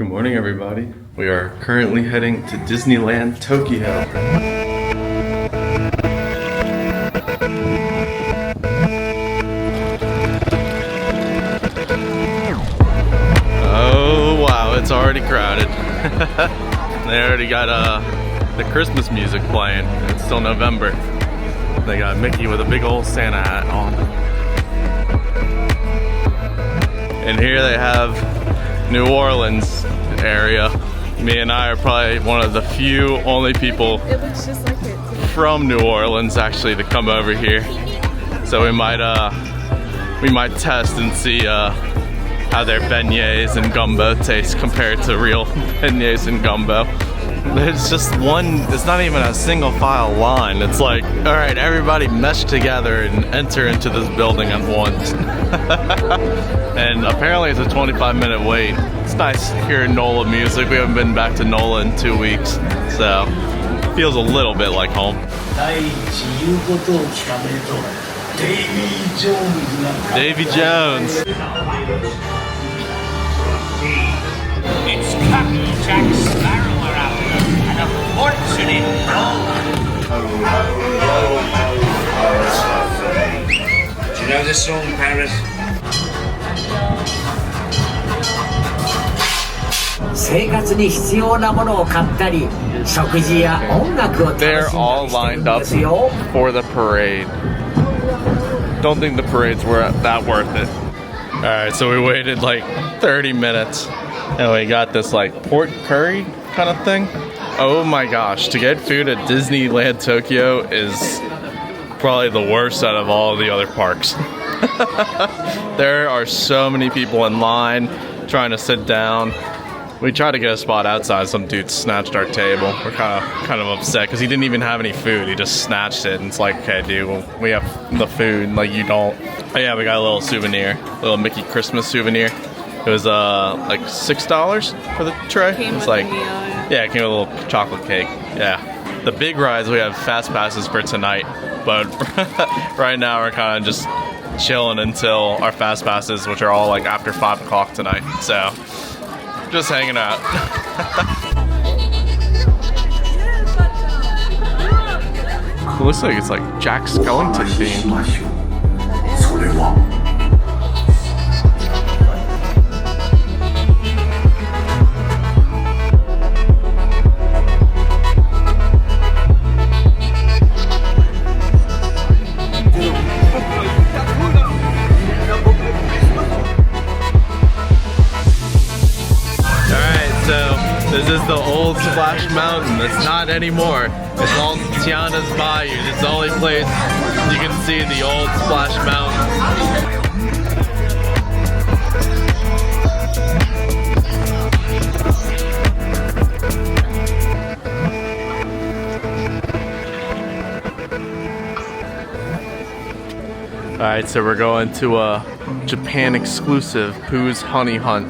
Good morning, everybody. We are currently heading to DisneyLand, Tokyo. Oh wow, it's already crowded. They already got the Christmas music playing. It's still November. They got Mickey with a big old Santa hat on. And here they have New Orleans area. Me and I are probably one of the few only people just like it from New Orleans actually to come over here. So we might test and see how their beignets and gumbo taste compared to real beignets and gumbo. There's just one, it's not even a single file line. It's like, all right, everybody mesh together and enter into this building at once. And apparently it's a 25-minute wait. It's nice hearing NOLA music. We haven't been back to NOLA in 2 weeks, so it feels a little bit like home. Davy Jones. It's Captain Jack Sparrow we're after, and a fortune in gold. Do you know this song, Paris? They're all lined up for the parade. Don't think the parades were that worth it. Alright, so we waited like 30 minutes and we got this like pork curry kind of thing. Oh my gosh, to get food at Disneyland Tokyo is probably the worst out of all the other parks. There are so many people in line trying to sit down. We tried to get a spot outside. Some dude snatched our table. We're kind of upset because he didn't even have any food. He just snatched it, and it's like, okay, dude, well, we have the food, like you don't. Oh yeah, we got a little souvenir, a little Mickey Christmas souvenir. It was like $6 for the tray. It's like, yeah, it came with a little chocolate cake. Yeah, the big rides we have fast passes for tonight, but right now we're kind of just chilling until our fast passes, which are all like after 5 o'clock tonight. So. Just hanging out. It looks like it's like Jack Skellington themed. This is the old Splash Mountain. It's not anymore. It's called Tiana's Bayou. It's the only place you can see the old Splash Mountain. Alright, so we're going to a Japan exclusive Pooh's Honey Hunt.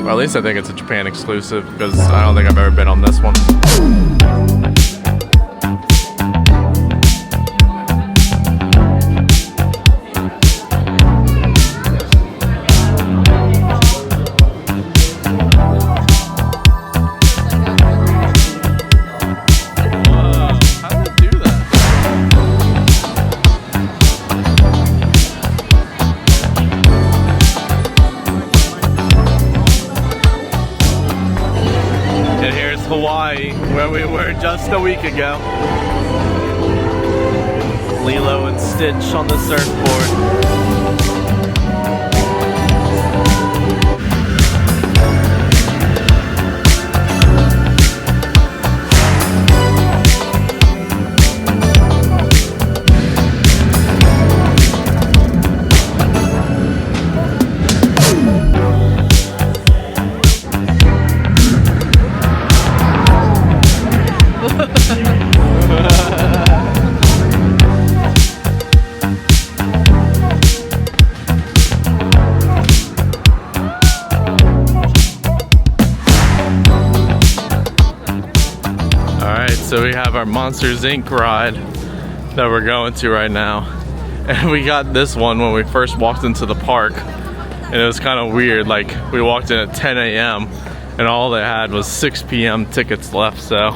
Or at least I think it's a Japan exclusive because I don't think I've ever been on this one. Hawaii, where we were just a week ago. Lilo and Stitch on the surfboard. So we have our Monsters Inc. ride that we're going to right now. And we got this one when we first walked into the park. And it was kind of weird, like we walked in at 10 a.m. and all they had was 6 p.m. tickets left, so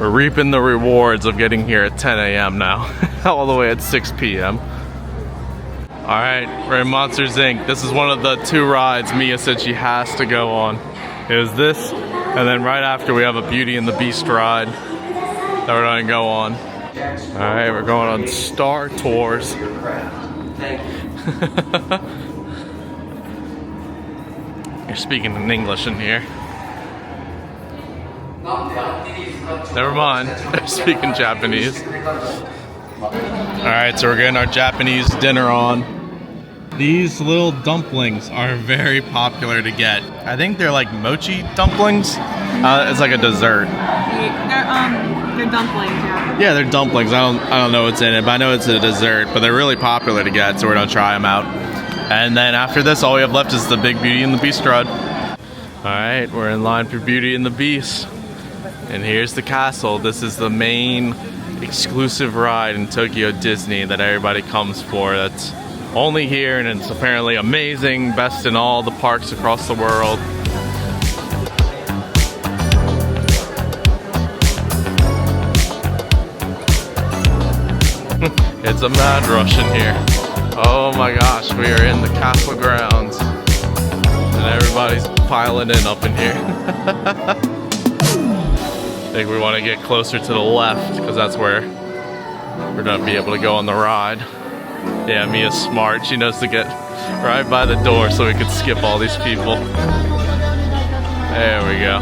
we're reaping the rewards of getting here at 10 a.m. now, all the way at 6 p.m. All right, we're in Monsters Inc. This is one of the 2 rides Mia said she has to go on. It was this, and then right after we have a Beauty and the Beast ride that we're gonna go on. All right, we're going on Star Tours. You're speaking in English in here. Never mind, they're speaking Japanese. Alright, so we're getting our Japanese dinner on. These little dumplings are very popular to get. I think they're like mochi dumplings. It's like a dessert. They're dumplings, yeah. Yeah, they're dumplings. I don't know what's in it, but I know it's a dessert. But they're really popular to get, so we're gonna try them out. And then after this, all we have left is the big Beauty and the Beast ride. Alright, we're in line for Beauty and the Beast. And here's the castle. This is the main exclusive ride in Tokyo Disney that everybody comes for. That's only here, and it's apparently amazing, best in all the parks across the world. It's a mad rush in here. Oh my gosh, we are in the castle grounds, and everybody's piling in up in here. I think we want to get closer to the left because that's where we're gonna be able to go on the ride. Yeah, Mia's smart. She knows to get right by the door so we could skip all these people. There we go.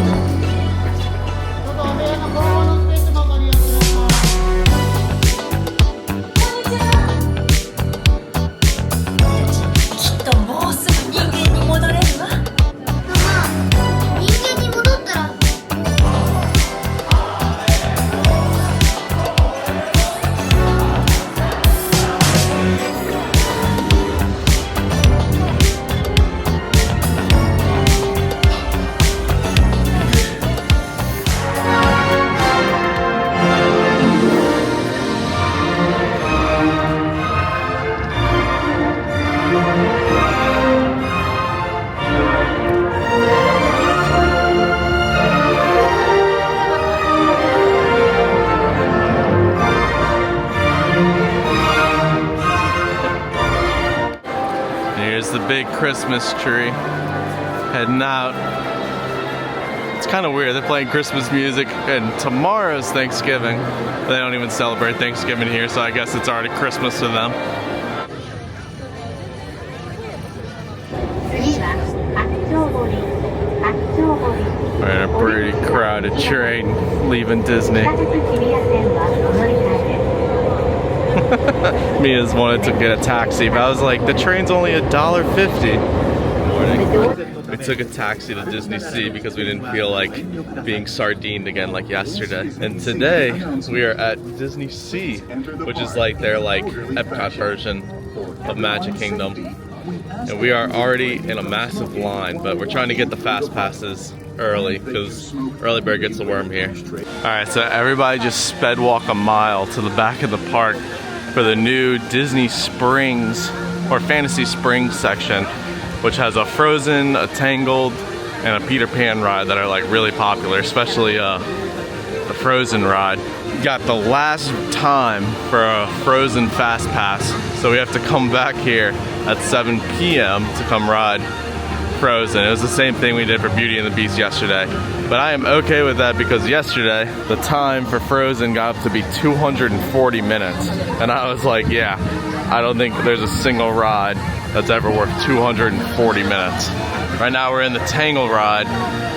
Here's the big Christmas tree heading out. It's kind of weird. They're playing Christmas music, and tomorrow's Thanksgiving. They don't even celebrate Thanksgiving here, so I guess it's already Christmas to them. We're in a pretty crowded train leaving Disney. Mia's wanted to get a taxi, but I was like, the train's only $1.50. We took a taxi to DisneySea because we didn't feel like being sardined again like yesterday. And today we are at DisneySea, which is like their Epcot version of Magic Kingdom. And we are already in a massive line, but we're trying to get the fast passes early because early bird gets the worm here. All right, so everybody just sped walk a mile to the back of the park for the new Disney Springs or Fantasy Springs section, which has a Frozen, a Tangled, and a Peter Pan ride that are like really popular, especially the Frozen ride. Got the last time for a Frozen Fast Pass, so we have to come back here at 7 p.m. to come ride Frozen. It was the same thing we did for Beauty and the Beast yesterday. But I am okay with that because yesterday, the time for Frozen got up to be 240 minutes. And I was like, yeah, I don't think there's a single ride that's ever worth 240 minutes. Right now we're in the Tangle ride,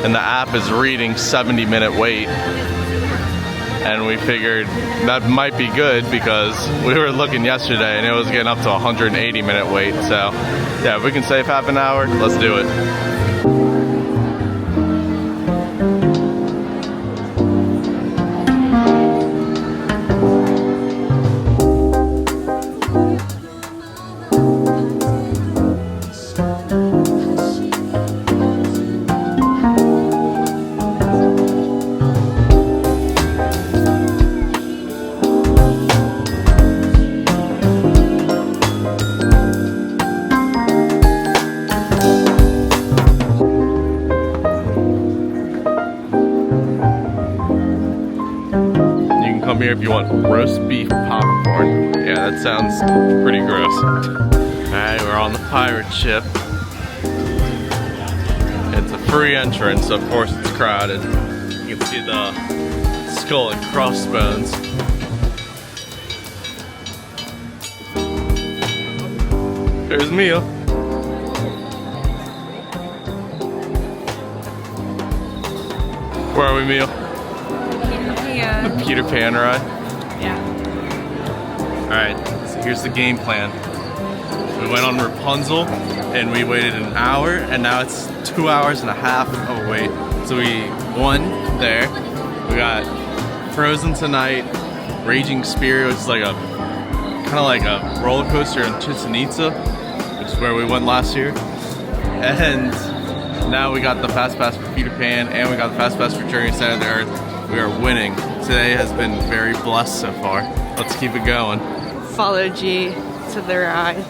and the app is reading 70-minute wait. And we figured that might be good because we were looking yesterday and it was getting up to 180-minute wait. So yeah, if we can save half an hour, let's do it. here if you want roast beef popcorn. Yeah, that sounds pretty gross. Alright, we're on the pirate ship. It's a free entrance, so of course it's crowded. You can see the skull and crossbones. There's Mia. Where are we, Mia? The Peter Pan ride? Yeah. Alright, so here's the game plan. We went on Rapunzel and we waited an hour, and now it's 2 hours and a half of a wait. So we won there. We got Frozen tonight, Raging Spirit, which is like a kind of like a roller coaster in Chichen Itza, which is where we went last year. And now we got the Fast Pass for Peter Pan, and we got the Fast Pass for Journey to Center of the Earth. We are winning. Today has been very blessed so far. Let's keep it going. Follow G to the ride.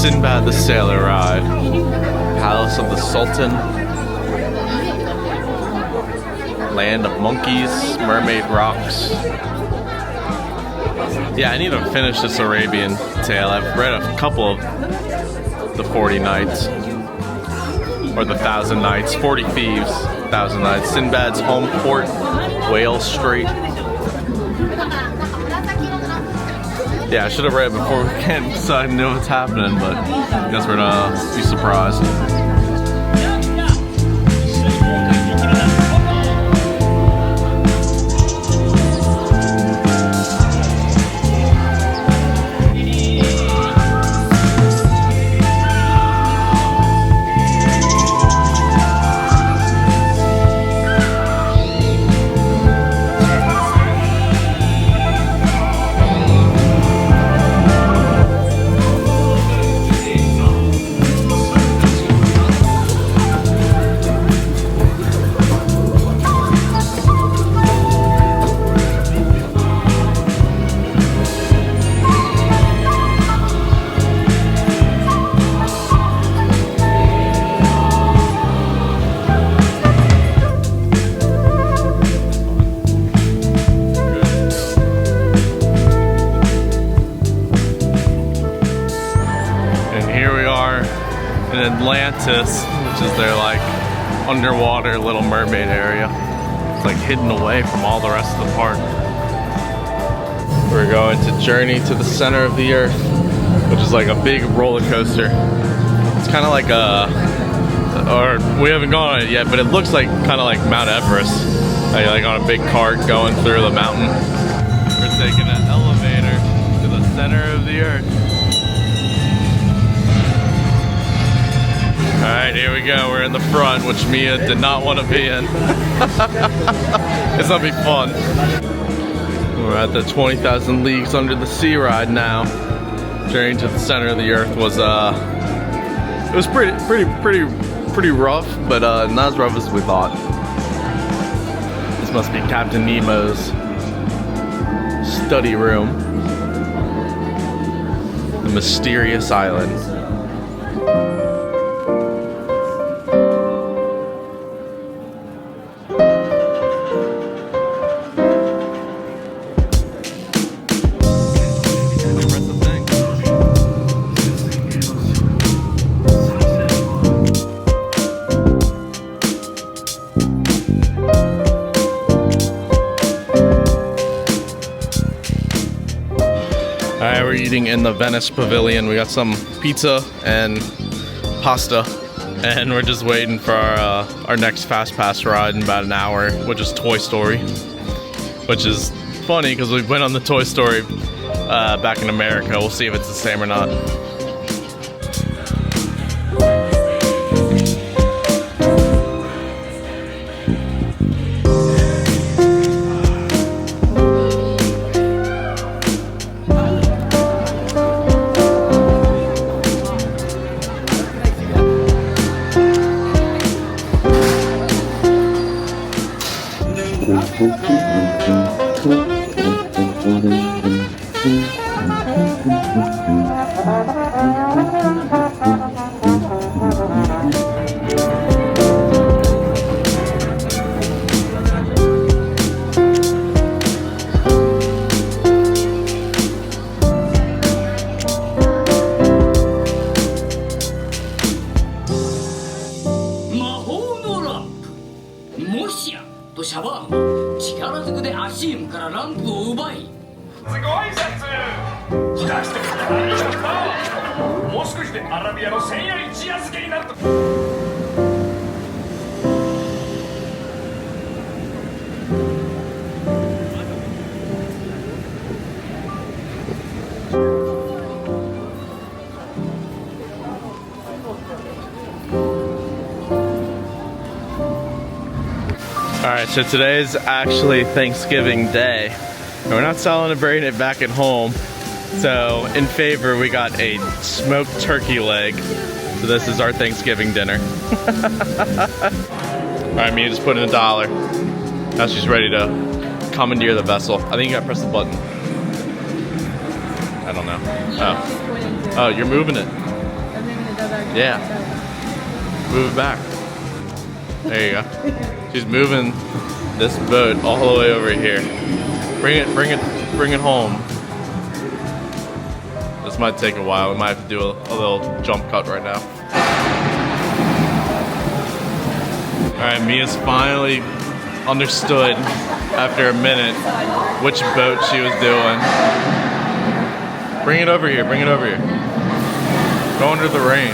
Sinbad the Sailor ride. Palace of the Sultan. Land of Monkeys. Mermaid Rocks. Yeah, I need to finish this Arabian tale. I've read a couple of the 40 Nights. Or the 1,000 Nights. 40 Thieves. 1,000 Nights. Sinbad's Home Port. Whale Strait. Yeah, I should have read it before we came so I knew what's happening, but I guess we're gonna be surprised. Atlantis, which is their like underwater Little Mermaid area. It's like hidden away from all the rest of the park. We're going to Journey to the Center of the Earth, which is like a big roller coaster. It's kind of like or we haven't gone on it yet, but it looks like kind of like Mount Everest. Like on a big cart going through the mountain. We're taking an elevator to the center of the Earth. Alright, here we go. We're in the front, which Mia did not want to be in. It's gonna be fun. We're at the 20,000 Leagues Under the Sea ride now. Journey to the Center of the Earth was it was pretty rough, but not as rough as we thought. This must be Captain Nemo's study room. The mysterious island. Alright, we're eating in the Venice Pavilion. We got some pizza and pasta, and we're just waiting for our next Fast Pass ride in about an hour, which is Toy Story. Which is funny because we went on the Toy Story back in America. We'll see if it's the same or not. シャバーン力ずくで足湯からランプを奪いすごい説出してくれたらいいのかもう少しでアラビアの千夜一夜漬けになるとAlright, so today is actually Thanksgiving Day, and we're not celebrating it back at home. So, in favor, we got a smoked turkey leg. So this is our Thanksgiving dinner. Alright, Mia just put in $1. Now she's ready to commandeer the vessel. I think you gotta press the button. I don't know. Oh, you're moving it. Yeah. Move it back. There you go. She's moving this boat all the way over here. Bring it home. This might take a while. We might have to do a little jump cut right now. Alright, Mia's finally understood after a minute which boat she was doing. Bring it over here, bring it over here. Go under the rain.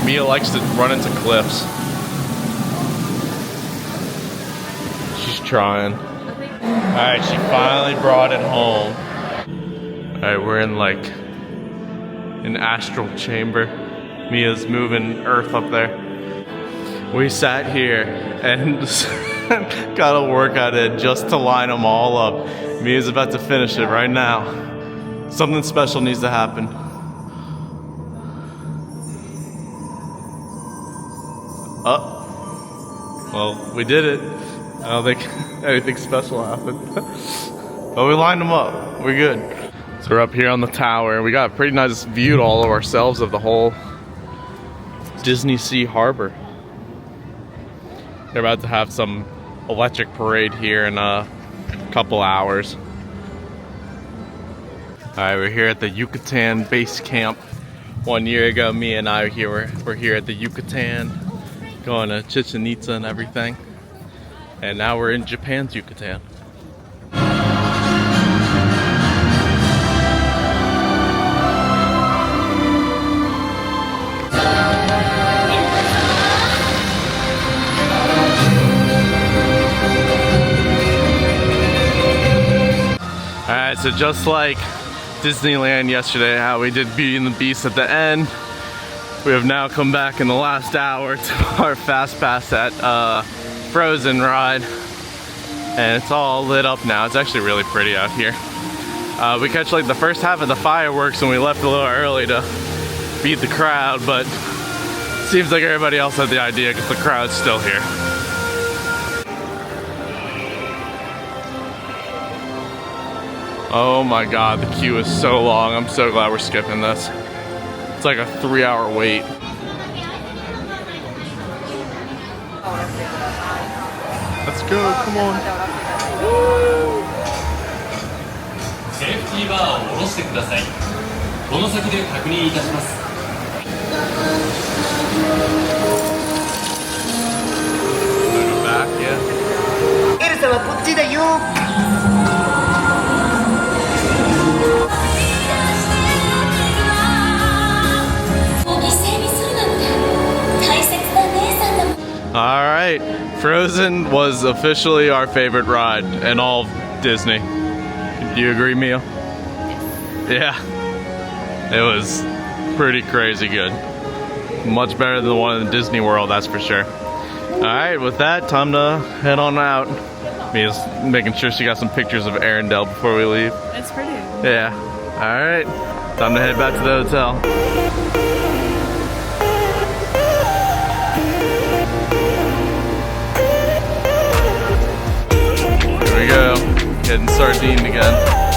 Mia likes to run into cliffs. She's trying. Alright, she finally brought it home. Alright, we're in like an astral chamber. Mia's moving earth up there. We sat here and got a workout in just to line them all up. Mia's about to finish it right now. Something special needs to happen. Well, we did it. I don't think anything special happened. But we lined them up. We're good. So we're up here on the tower. We got a pretty nice view all of ourselves of the whole DisneySea harbor. They're about to have some electric parade here in a couple hours. Alright, we're here at the Yucatan base camp. 1 year ago, Mia and I were here at the Yucatan, going to Chichen Itza and everything. And now we're in Japan's Yucatan. Alright, so just like DisneyLand yesterday, how we did Beauty and the Beast at the end, we have now come back in the last hour to our fast pass at Frozen ride, and it's all lit up now. It's actually really pretty out here. We catch like the first half of the fireworks and we left a little early to beat the crowd, but it seems like everybody else had the idea because the crowd's still here. Oh my god, the queue is so long. I'm so glad we're skipping this. It's like a 3-hour wait. Let's go, come on. Woo! セーフティーバーを下ろしてください。この先で確認いたします。Back, yeah. エルサはこっちだよ。Alright, Frozen was officially our favorite ride in all of Disney. Do you agree, Mia? Yeah. It was pretty crazy good. Much better than the one in Disney World, that's for sure. Alright, with that, time to head on out. Mia's making sure she got some pictures of Arendelle before we leave. It's pretty. Yeah. Alright, time to head back to the hotel. getting sardined again.